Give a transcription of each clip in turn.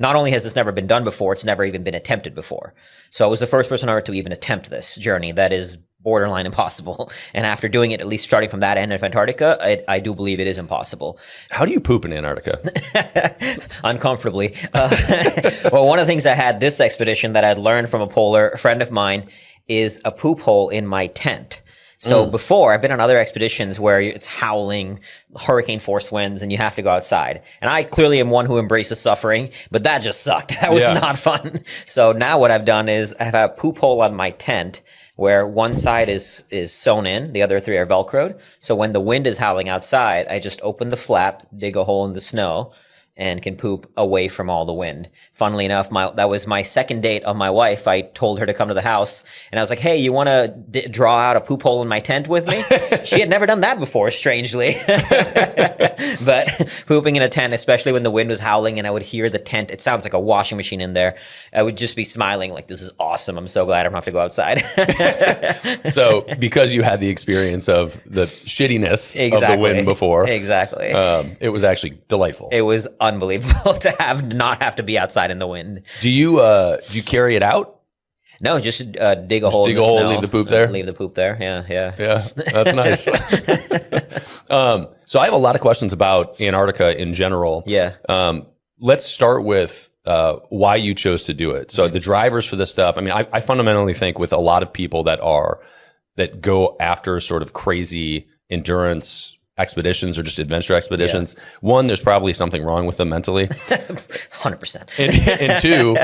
Not only has this never been done before, it's never even been attempted before. So I was the first person on Earth to even attempt this journey that is borderline impossible. And after doing it, at least starting from that end of Antarctica, I do believe it is impossible. How do you poop in Antarctica? Uncomfortably. Well, one of the things I had this expedition that I'd learned from a polar friend of mine is a poop hole in my tent. So before, I've been on other expeditions where it's howling, hurricane force winds, and you have to go outside. And I clearly am one who embraces suffering, but that just sucked. That was not fun. So now what I've done is I have a poop hole on my tent where one side is sewn in, the other three are Velcroed. So when the wind is howling outside, I just open the flap, dig a hole in the snow, and can poop away from all the wind. Funnily enough, that was my second date of my wife. I told her to come to the house, and I was like, hey, you want to draw out a poop hole in my tent with me? She had never done that before, strangely. But pooping in a tent, especially when the wind was howling and I would hear the tent, it sounds like a washing machine in there. I would just be smiling like, this is awesome. I'm so glad I don't have to go outside. So because you had the experience of the shittiness of the wind before. Exactly. It was actually delightful. It was unbelievable to not have to be outside in the wind. Do you carry it out? No, just dig a hole. Dig in the a hole, snow. leave the poop there. Leave the poop there. Yeah. Yeah, that's nice. So I have a lot of questions about Antarctica in general. Yeah. Let's start with why you chose to do it. So the drivers for this stuff. I mean, I fundamentally think with a lot of people that go after sort of crazy endurance expeditions or just adventure expeditions. Yeah. One, there's probably something wrong with them mentally. 100%. And two,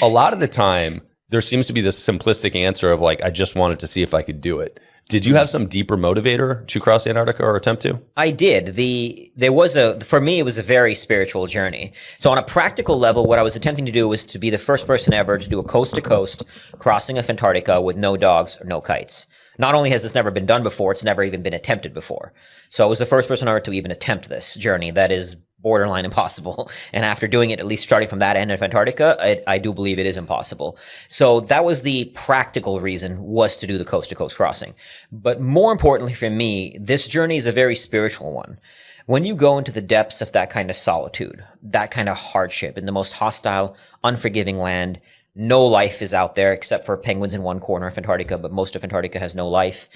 a lot of the time, there seems to be this simplistic answer of like, I just wanted to see if I could do it. Did you have some deeper motivator to cross Antarctica or attempt to? I did. For me, it was a very spiritual journey. So on a practical level, what I was attempting to do was to be the first person ever to do a coast-to-coast crossing of Antarctica with no dogs or no kites. Not only has this never been done before, it's never even been attempted before. So I was the first person on Earth to even attempt this journey that is borderline impossible. And after doing it, at least starting from that end of Antarctica, I do believe it is impossible. So that was the practical reason, was to do the coast-to-coast crossing. But more importantly for me, this journey is a very spiritual one. When you go into the depths of that kind of solitude, that kind of hardship in the most hostile, unforgiving land, no life is out there except for penguins in one corner of Antarctica, but most of Antarctica has no life.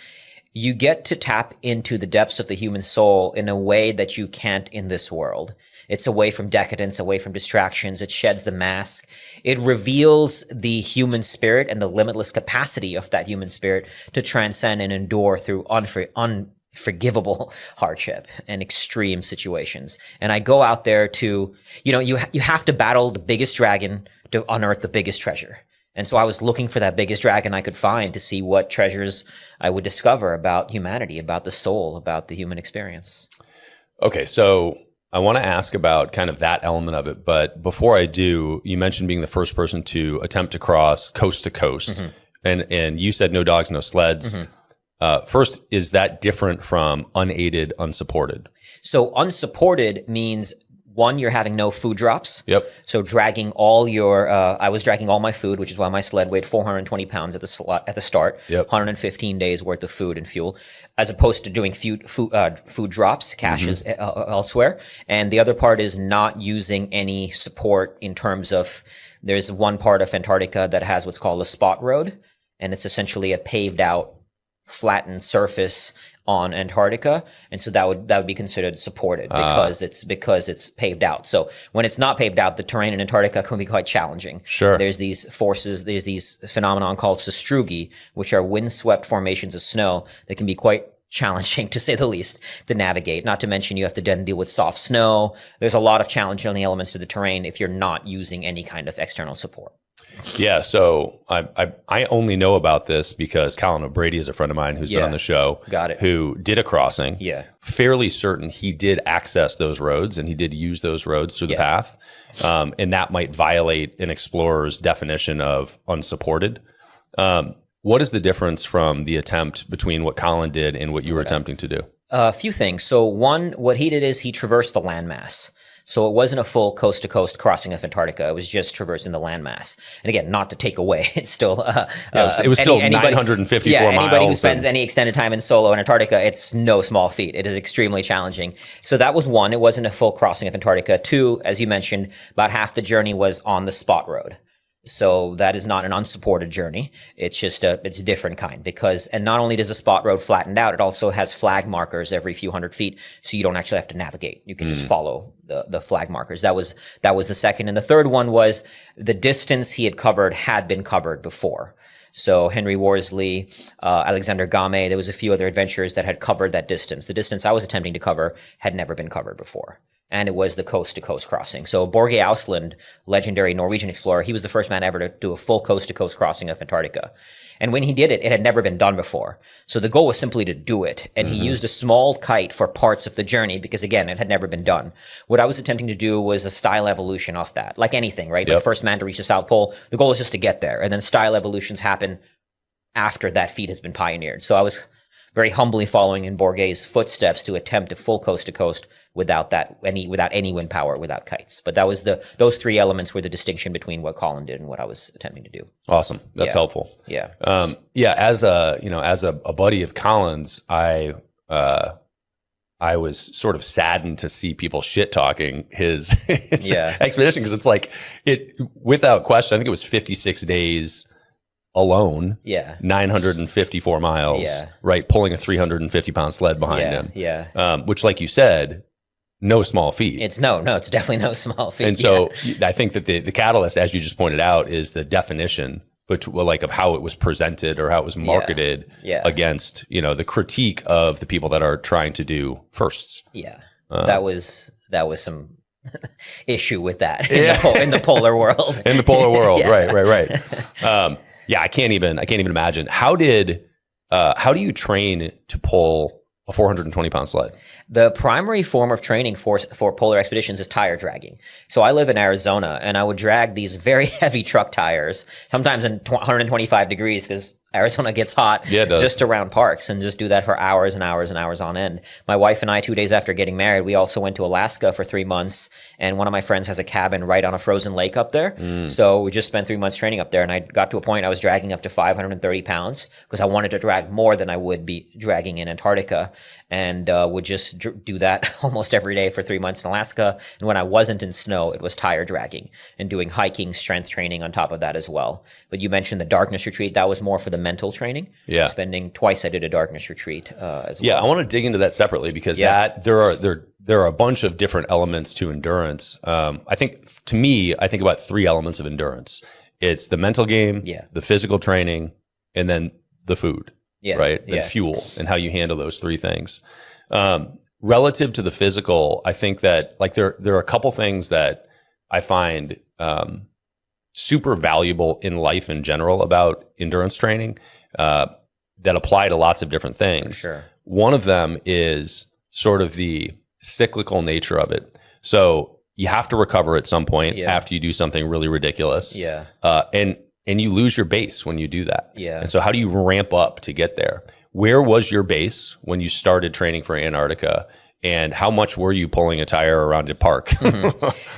You get to tap into the depths of the human soul in a way that you can't in this world. It's away from decadence, away from distractions. It sheds the mask. It reveals the human spirit and the limitless capacity of that human spirit to transcend and endure through unforgivable hardship and extreme situations. And I go out there to, you have to battle the biggest dragon to unearth the biggest treasure. And so I was looking for that biggest dragon I could find to see what treasures I would discover about humanity, about the soul, about the human experience. Okay, so I want to ask about kind of that element of it. But before I do, you mentioned being the first person to attempt to cross coast to coast. Mm-hmm. And you said no dogs, no sleds. Mm-hmm. First, is that different from unaided, unsupported? So unsupported means, one, you're having no food drops. Yep. So dragging all your, I was dragging all my food, which is why my sled weighed 420 pounds at the start. Yep. 115 days worth of food and fuel, as opposed to doing food drops, caches elsewhere. And the other part is not using any support in terms of, there's one part of Antarctica that has what's called a spot road, and it's essentially a paved out, flattened surface on Antarctica, and so that would be considered supported because it's paved out. So when it's not paved out, the terrain in Antarctica can be quite challenging. Sure. There's these phenomenon called sastrugi, which are windswept formations of snow that can be quite challenging, to say the least, to navigate. Not to mention you have to then deal with soft snow. There's a lot of challenging elements to the terrain if you're not using any kind of external support. Yeah, so I only know about this because Colin O'Brady is a friend of mine who's been on the show. Got it. Who did a crossing. Yeah. Fairly certain he did access those roads and he did use those roads through the path. And that might violate an explorer's definition of unsupported. What is the difference from the attempt between what Colin did and what you were attempting to do? A few things. So one, what he did is he traversed the landmass. So it wasn't a full coast-to-coast crossing of Antarctica. It was just traversing the landmass. And again, not to take away, it's still... it was still 954 miles. Anybody who spends any extended time in solo in Antarctica, it's no small feat. It is extremely challenging. So that was one. It wasn't a full crossing of Antarctica. Two, as you mentioned, about half the journey was on the spot road. So that is not an unsupported journey. It's just it's a different kind because, and not only does the spot road flattened out, it also has flag markers every few hundred feet. So you don't actually have to navigate. You can just follow the flag markers. That was the second. And the third one was the distance he had been covered before. So Henry Worsley, Alexander Game, there was a few other adventurers that had covered that distance. The distance I was attempting to cover had never been covered before. And it was the coast-to-coast crossing. So Børge Ausland, legendary Norwegian explorer, he was the first man ever to do a full coast-to-coast crossing of Antarctica. And when he did it, it had never been done before. So the goal was simply to do it. And he used a small kite for parts of the journey because, again, it had never been done. What I was attempting to do was a style evolution off that. Like anything, right? Yep. The first man to reach the South Pole, the goal is just to get there. And then style evolutions happen after that feat has been pioneered. So I was very humbly following in Borge's footsteps to attempt a full coast-to-coast without any wind power, without kites. But that was those three elements were the distinction between what Colin did and what I was attempting to do. Awesome. That's helpful. Yeah. As a buddy of Colin's, I was sort of saddened to see people shit talking his expedition because it's like without question, I think it was 56 days alone. Yeah. 954 miles. Yeah. Right. Pulling a 350 pound sled behind him. Yeah. Which, like you said, no small feat. It's definitely no small feat. And so I think that the catalyst, as you just pointed out, is the definition of how it was presented or how it was marketed against, the critique of the people that are trying to do firsts. Yeah. That was some issue with that in the polar world. In the polar world. Right. I can't even imagine. How do you train to pull a 420 pound sled? The primary form of training for polar expeditions is tire dragging. So I live in Arizona and I would drag these very heavy truck tires, sometimes in 125 degrees because Arizona gets hot just around parks, and just do that for hours and hours and hours on end. My wife and I, 2 days after getting married, we also went to Alaska for 3 months, and one of my friends has a cabin right on a frozen lake up there. So we just spent 3 months training up there, and I got to a point I was dragging up to 530 pounds because I wanted to drag more than I would be dragging in Antarctica, and would just do that almost every day for 3 months in Alaska. And when I wasn't in snow, it was tire dragging and doing hiking, strength training on top of that as well. But you mentioned the darkness retreat. That was more for the mental training. Yeah. Twice I did a darkness retreat as well. Yeah, I want to dig into that separately because there are a bunch of different elements to endurance. I think about 3 elements of endurance. It's the mental game, the physical training, and then the food. Yeah. Right? Then fuel and how you handle those 3 things. Relative to the physical, I think that there are a couple things that I find super valuable in life in general about endurance training that apply to lots of different things. Sure. One of them is sort of the cyclical nature of it. So you have to recover at some point after you do something really ridiculous. Yeah. And you lose your base when you do that. Yeah. And so how do you ramp up to get there? Where was your base when you started training for Antarctica? And how much were you pulling a tire around a park?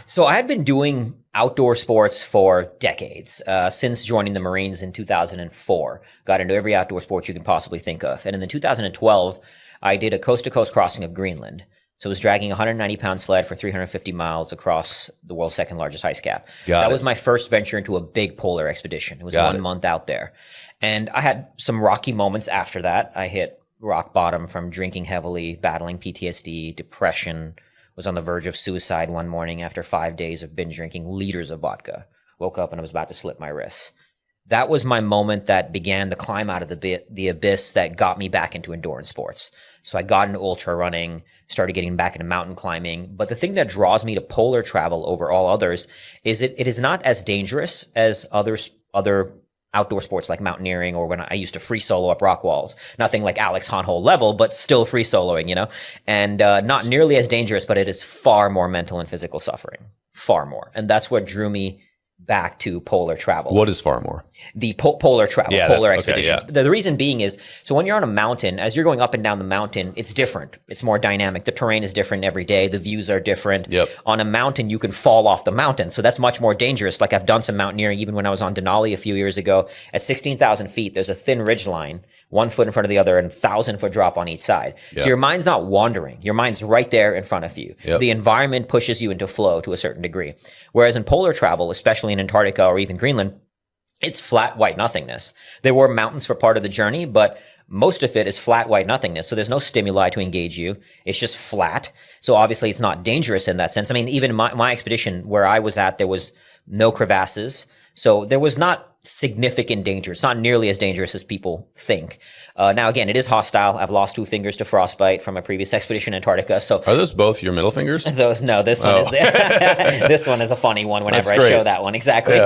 So I had been doing outdoor sports for decades, since joining the Marines in 2004. Got into every outdoor sport you can possibly think of. And in 2012, I did a coast-to-coast crossing of Greenland. So it was dragging a 190-pound sled for 350 miles across the world's second largest ice cap. That was my first venture into a big polar expedition. It was 1 month out there. And I had some rocky moments after that. I hit rock bottom from drinking heavily, battling PTSD, depression, was on the verge of suicide one morning after 5 days of binge drinking liters of vodka. Woke up and I was about to slit my wrists. That was my moment that began the climb out of the abyss that got me back into endurance sports. So I got into ultra running, started getting back into mountain climbing. But the thing that draws me to polar travel over all others is it is not as dangerous as other outdoor sports like mountaineering, or when I used to free solo up rock walls. Nothing like Alex Honnold level, but still free soloing, and not nearly as dangerous, but it is far more mental and physical suffering, far more. And that's what drew me back to polar travel. What is far more? The polar travel, Yeah, polar that's- okay, expeditions. yeah. The reason being is, so when you're on a mountain, as you're going up and down the mountain, it's different. It's more dynamic. The terrain is different every day. The views are different. Yep. On a mountain, you can fall off the mountain. So that's much more dangerous. Like I've done some mountaineering, even when I was on Denali a few years ago. At 16,000 feet, there's a thin ridge line, 1 foot in front of the other, and 1,000-foot drop on each side. Yeah. So your mind's not wandering. Your mind's right there in front of you. Yep. The environment pushes you into flow to a certain degree. Whereas in polar travel, especially in Antarctica or even Greenland, it's flat white nothingness. There were mountains for part of the journey, but most of it is flat white nothingness. So there's no stimuli to engage you. It's just flat. So obviously it's not dangerous in that sense. I mean, even my expedition where I was at, there was no crevasses. So there was not significant danger. It's not nearly as dangerous as people think. Now, again, it is hostile. I've lost 2 fingers to frostbite from a previous expedition in Antarctica. So Are those both your middle fingers? this one is this one is a funny one whenever I That's show great. that one. Exactly.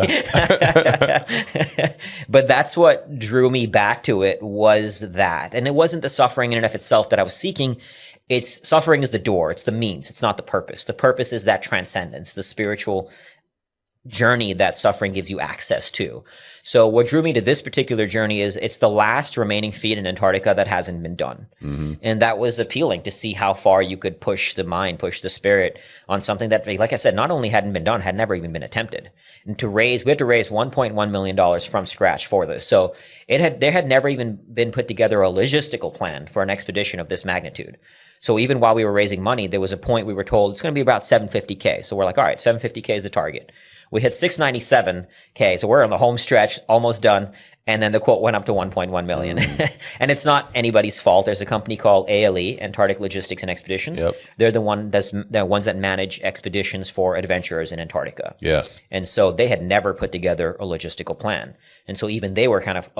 But that's what drew me back to it, was that. And it wasn't the suffering in and of itself that I was seeking. It's suffering is the door. It's the means. It's not the purpose. The purpose is that transcendence, the spiritual journey that suffering gives you access to. So what drew me to this particular journey is it's the last remaining feat in Antarctica that hasn't been done. Mm-hmm. And that was appealing to see how far you could push the mind, push the spirit on something that, like I said, not only hadn't been done, had never even been attempted. And we had to raise $1.1 million from scratch for this. So there had never even been put together a logistical plan for an expedition of this magnitude. So even while we were raising money, there was a point we were told it's going to be about 750K. So we're like, all right, 750K is the target. We hit 697K, so we're on the home stretch, almost done. And then the quote went up to 1.1 million. And it's not anybody's fault. There's a company called ALE, Antarctic Logistics and Expeditions. Yep. They're the ones that manage expeditions for adventurers in Antarctica. Yeah. And so they had never put together a logistical plan. And so even they were kind of,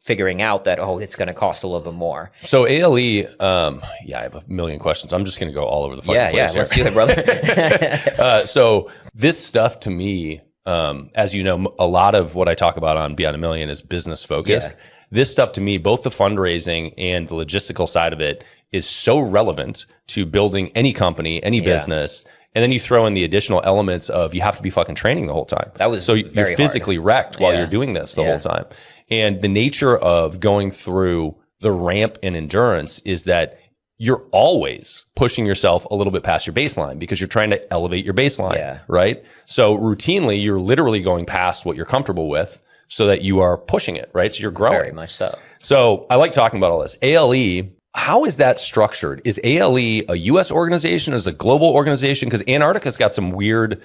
figuring out that, it's going to cost a little bit more. So ALE, I have a million questions. I'm just going to go all over the fucking place here. Let's do it, brother. So this stuff to me, as you know, a lot of what I talk about on Beyond a Million is business focused. Yeah. This stuff to me, both the fundraising and the logistical side of it, is so relevant to building any company, any business. And then you throw in the additional elements of you have to be fucking training the whole time. That was so very you're physically wrecked while you're doing this the whole time. And the nature of going through the ramp in endurance is that you're always pushing yourself a little bit past your baseline because you're trying to elevate your baseline, right? So routinely, you're literally going past what you're comfortable with so that you are pushing it, right? So you're growing. Very much so. So I like talking about all this. ALE, how is that structured? Is ALE a U.S. organization? Is it a global organization? Because Antarctica's got some weird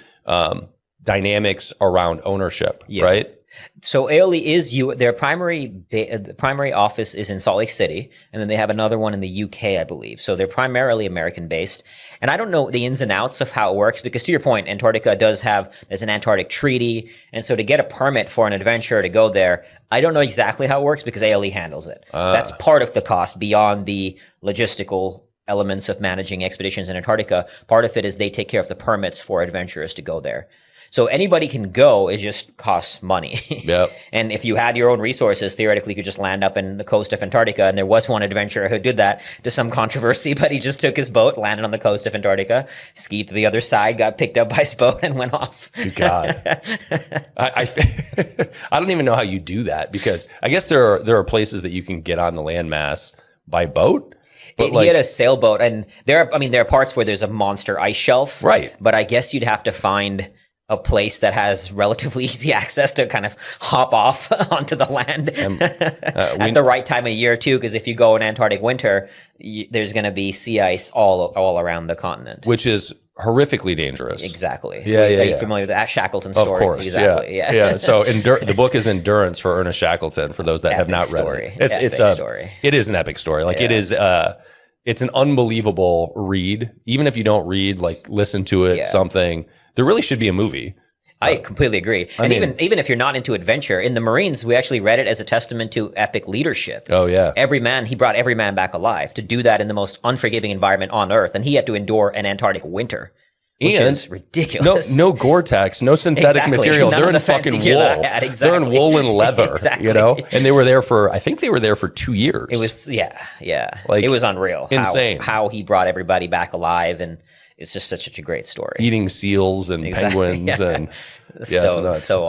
dynamics around ownership, right? So ALE is their primary office is in Salt Lake City, and then they have another one in the UK, I believe. So they're primarily American based. And I don't know the ins and outs of how it works because, to your point, Antarctica there's an Antarctic treaty, and so to get a permit for an adventurer to go there, I don't know exactly how it works because ALE handles it. That's part of the cost beyond the logistical elements of managing expeditions in Antarctica. Part of it is they take care of the permits for adventurers to go there. So anybody can go, it just costs money. Yep. And if you had your own resources, theoretically you could just land up in the coast of Antarctica. And there was one adventurer who did that to some controversy, but he just took his boat, landed on the coast of Antarctica, skied to the other side, got picked up by his boat and went off. Good God. I don't even know how you do that because I guess there are places that you can get on the landmass by boat. But He had a sailboat, and there are parts where there's a monster ice shelf. Right. But I guess you'd have to find a place that has relatively easy access to kind of hop off onto the land at the right time of year too. Because if you go in Antarctic winter, there's going to be sea ice all around the continent, which is horrifically dangerous. Exactly. Yeah. Are you familiar with that Shackleton story? Of course. Exactly. Yeah. So the book is Endurance for Ernest Shackleton. For those that have not read it, story. It is an epic story. Like it is. It's an unbelievable read. Even if you don't read, like listen to it, something. There really should be a movie. I completely agree. Even if you're not into adventure, in the Marines, we actually read it as a testament to epic leadership. Oh, yeah. He brought every man back alive to do that in the most unforgiving environment on Earth. And he had to endure an Antarctic winter, which is ridiculous. No Gore-Tex, no synthetic material. They're in fucking wool. They're in wool and leather, you know? And they were there I think they were there for 2 years. It was, like, it was unreal. Insane. How he brought everybody back alive, and it's just such a great story. Eating seals and penguins and Yeah, it's nuts. So